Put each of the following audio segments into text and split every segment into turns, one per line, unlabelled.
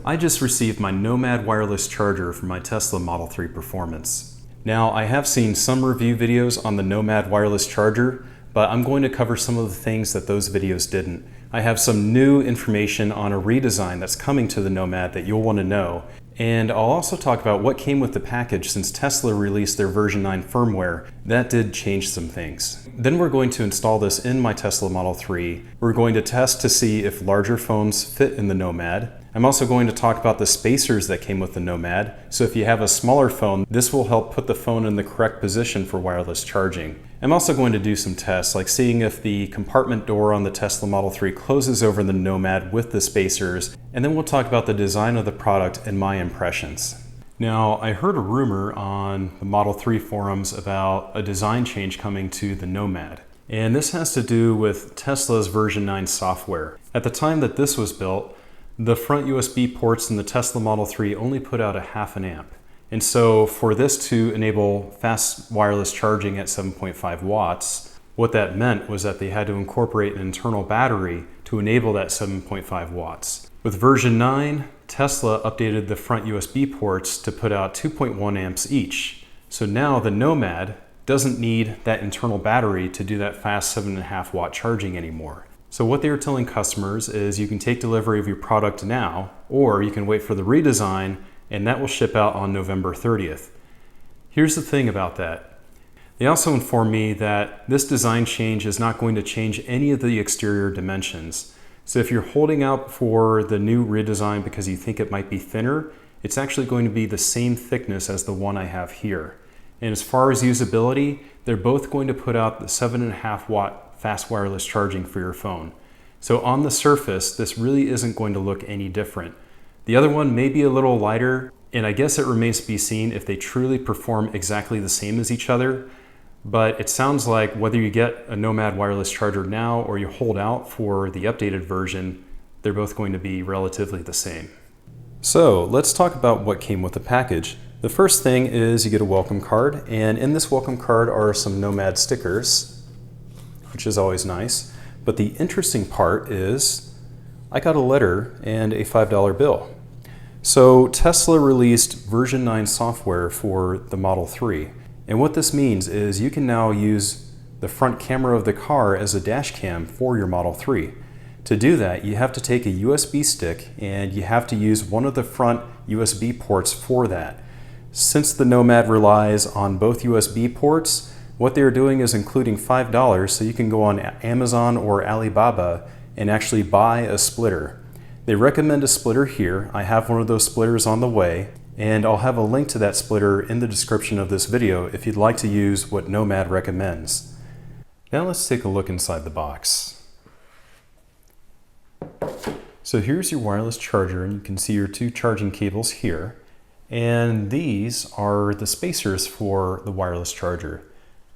I just received my Nomad wireless charger for my Tesla Model 3 Performance. Now, I have seen some review videos on the Nomad wireless charger, but I'm going to cover some of the things that those videos didn't. I have some new information on a redesign that's coming to the Nomad that you'll want to know. And I'll also talk about what came with the package since Tesla released their version 9 firmware. That did change some things. Then we're going to install this in my Tesla Model 3. We're going to test to see if larger phones fit in the Nomad. I'm also going to talk about the spacers that came with the Nomad. So if you have a smaller phone, this will help put the phone in the correct position for wireless charging. I'm also going to do some tests, like seeing if the compartment door on the Tesla Model 3 closes over the Nomad with the spacers, and then we'll talk about the design of the product and my impressions. Now, I heard a rumor on the Model 3 forums about a design change coming to the Nomad. And this has to do with Tesla's version 9 software. At the time that this was built, the front USB ports in the Tesla Model 3 only put out a 0.5 amp. And so for this to enable fast wireless charging at 7.5 watts, what that meant was that they had to incorporate an internal battery to enable that 7.5 watts. With version 9, Tesla updated the front USB ports to put out 2.1 amps each. So now the Nomad doesn't need that internal battery to do that fast 7.5 watt charging anymore. So what they were telling customers is you can take delivery of your product now, or you can wait for the redesign, and that will ship out on November 30th. Here's the thing about that. They also informed me that this design change is not going to change any of the exterior dimensions. So if you're holding out for the new redesign because you think it might be thinner, it's actually going to be the same thickness as the one I have here. And as far as usability, they're both going to put out the 7.5 watt fast wireless charging for your phone. So on the surface, this really isn't going to look any different. The other one may be a little lighter, and I guess it remains to be seen if they truly perform exactly the same as each other. But it sounds like whether you get a Nomad wireless charger now or you hold out for the updated version, they're both going to be relatively the same. So let's talk about what came with the package. The first thing is you get a welcome card, and in this welcome card are some Nomad stickers, which is always nice. But the interesting part is I got a letter and a $5 bill. So Tesla released version 9 software for the Model 3. And what this means is you can now use the front camera of the car as a dash cam for your Model 3. To do that, you have to take a USB stick and you have to use one of the front USB ports for that. Since the Nomad relies on both USB ports, what they're doing is including $5 so you can go on Amazon or Alibaba and actually buy a splitter. They recommend a splitter here. I have one of those splitters on the way, and I'll have a link to that splitter in the description of this video if you'd like to use what Nomad recommends. Now let's take a look inside the box. So here's your wireless charger, and you can see your two charging cables here. And these are the spacers for the wireless charger.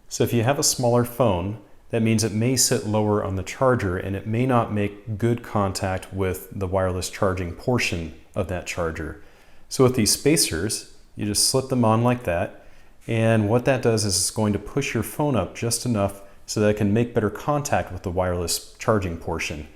So if you have a smaller phone, that means it may sit lower on the charger and it may not make good contact with the wireless charging portion of that charger. So with these spacers, you just slip them on like that, and what that does is it's going to push your phone up just enough so that it can make better contact with the wireless charging portion.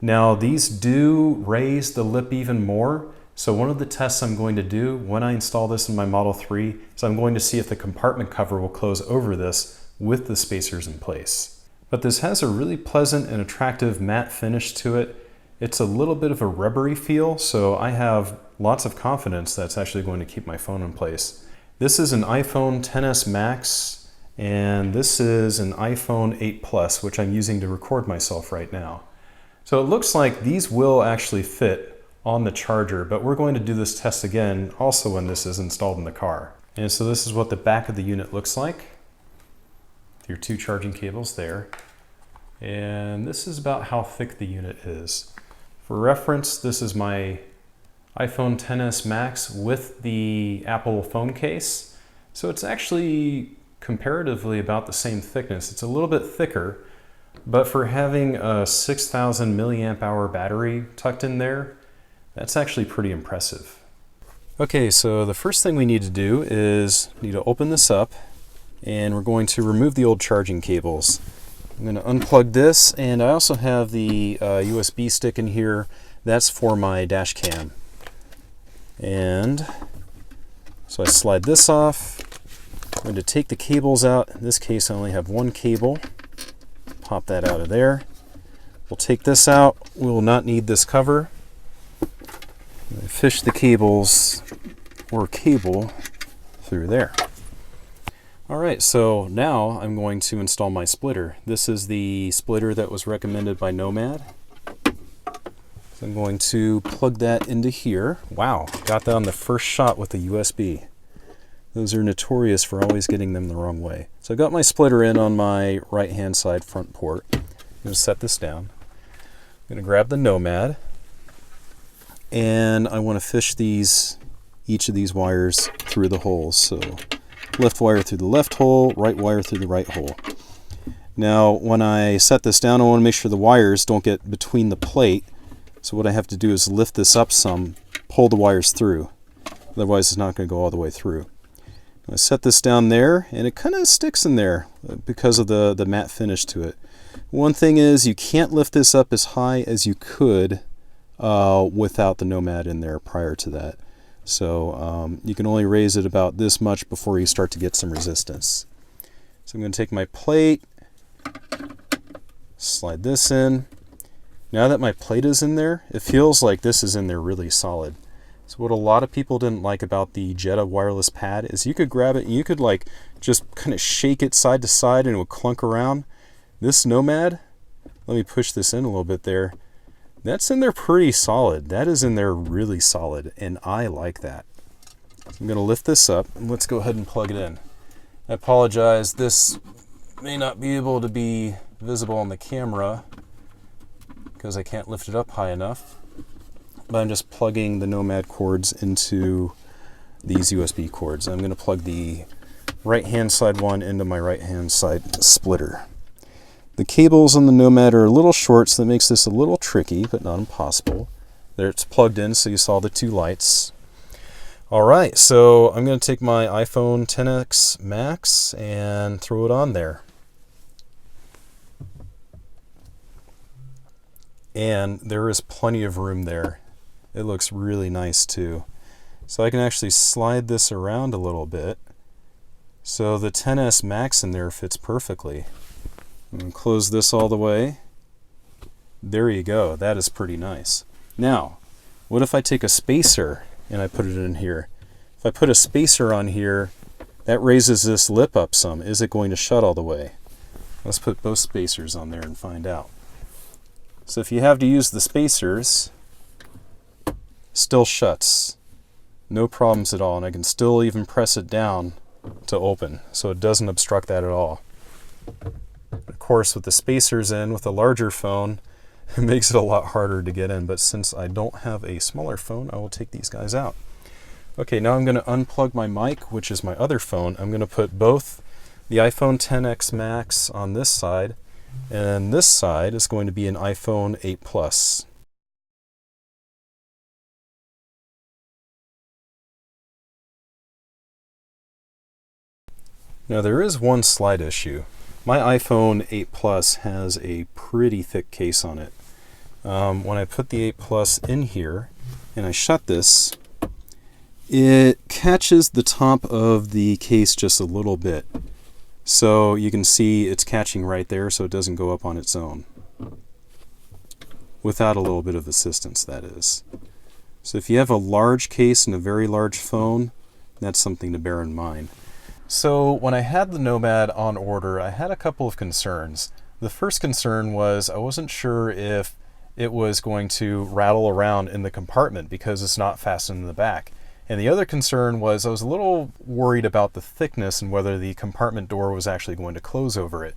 Now these do raise the lip even more, so one of the tests I'm going to do when I install this in my Model 3 is I'm going to see if the compartment cover will close over this with the spacers in place. But this has a really pleasant and attractive matte finish to it. It's a little bit of a rubbery feel, so I have lots of confidence that's actually going to keep my phone in place. This is an iPhone XS Max, and this is an iPhone 8 Plus, which I'm using to record myself right now. So it looks like these will actually fit on the charger, but we're going to do this test again also when this is installed in the car. And so this is what the back of the unit looks like. Your two charging cables there. And this is about how thick the unit is. For reference, this is my iPhone XS Max with the Apple phone case. So it's actually comparatively about the same thickness. It's a little bit thicker, but for having a 6,000 milliamp hour battery tucked in there, that's actually pretty impressive. Okay, so the first thing we need to do is open this up, and we're going to remove the old charging cables. I'm going to unplug this, and I also have the USB stick in here. That's for my dash cam. And so I slide this off. I'm going to take the cables out. In this case, I only have one cable. Pop that out of there. We'll take this out. We will not need this cover. Fish the cables or cable through there. All right, so now I'm going to install my splitter. This is the splitter that was recommended by Nomad. So I'm going to plug that into here. Wow, got that on the first shot with the USB. Those are notorious for always getting them the wrong way. So I got my splitter in on my right-hand side front port. I'm going to set this down. I'm going to grab the Nomad, and I want to fish each of these wires through the holes. So left wire through the left hole, right wire through the right hole. Now when I set this down, I want to make sure the wires don't get between the plate. So what I have to do is lift this up some, pull the wires through. Otherwise it's not going to go all the way through. I set this down there, and it kind of sticks in there because of the matte finish to it. One thing is you can't lift this up as high as you could without the Nomad in there prior to that. So you can only raise it about this much before you start to get some resistance. So I'm going to take my plate, slide this in. Now that my plate is in there, it feels like this is in there really solid. So what a lot of people didn't like about the Jetta wireless pad is you could grab it and you could like just kind of shake it side to side and it would clunk around. This Nomad, let me push this in a little bit there. That's in there pretty solid. That is in there really solid, and I like that. So I'm going to lift this up, and let's go ahead and plug it in. I apologize, this may not be able to be visible on the camera because I can't lift it up high enough. But I'm just plugging the Nomad cords into these USB cords. I'm going to plug the right-hand side one into my right-hand side splitter. The cables on the Nomad are a little short, so that makes this a little tricky, but not impossible. There, it's plugged in, so you saw the two lights. All right, so I'm going to take my iPhone XS Max and throw it on there. And there is plenty of room there. It looks really nice too. So I can actually slide this around a little bit. So the XS Max in there fits perfectly. I'm going to close this all the way. There you go. That is pretty nice. Now, what if I take a spacer and I put it in here? If I put a spacer on here, that raises this lip up some. Is it going to shut all the way? Let's put both spacers on there and find out. So if you have to use the spacers, still shuts. No problems at all, and I can still even press it down to open, so it doesn't obstruct that at all. Of course, with the spacers in, with a larger phone, it makes it a lot harder to get in, but since I don't have a smaller phone, I will take these guys out. Okay, now I'm going to unplug my mic, which is my other phone. I'm going to put both the iPhone XS Max on this side, and this side is going to be an iPhone 8 Plus. Now there is one slight issue. My iPhone 8 Plus has a pretty thick case on it. When I put the 8 Plus in here and I shut this, it catches the top of the case just a little bit. So you can see it's catching right there, so it doesn't go up on its own. Without a little bit of assistance, that is. So if you have a large case and a very large phone, that's something to bear in mind. So when I had the Nomad on order, I had a couple of concerns. The first concern was I wasn't sure if it was going to rattle around in the compartment because it's not fastened in the back. And the other concern was I was a little worried about the thickness and whether the compartment door was actually going to close over it.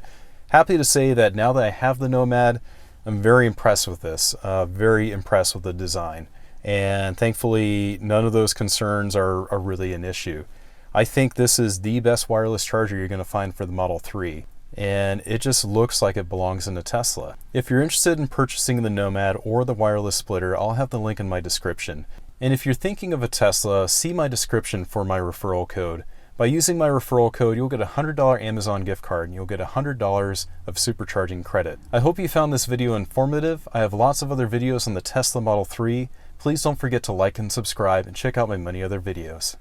Happy to say that now that I have the Nomad, I'm very impressed with this, very impressed with the design. And thankfully, none of those concerns are really an issue. I think this is the best wireless charger you're going to find for the Model 3, and it just looks like it belongs in a Tesla. If you're interested in purchasing the Nomad or the wireless splitter, I'll have the link in my description. And if you're thinking of a Tesla, see my description for my referral code. By using my referral code, you'll get a $100 Amazon gift card and you'll get $100 of supercharging credit. I hope you found this video informative. I have lots of other videos on the Tesla Model 3. Please don't forget to like and subscribe and check out my many other videos.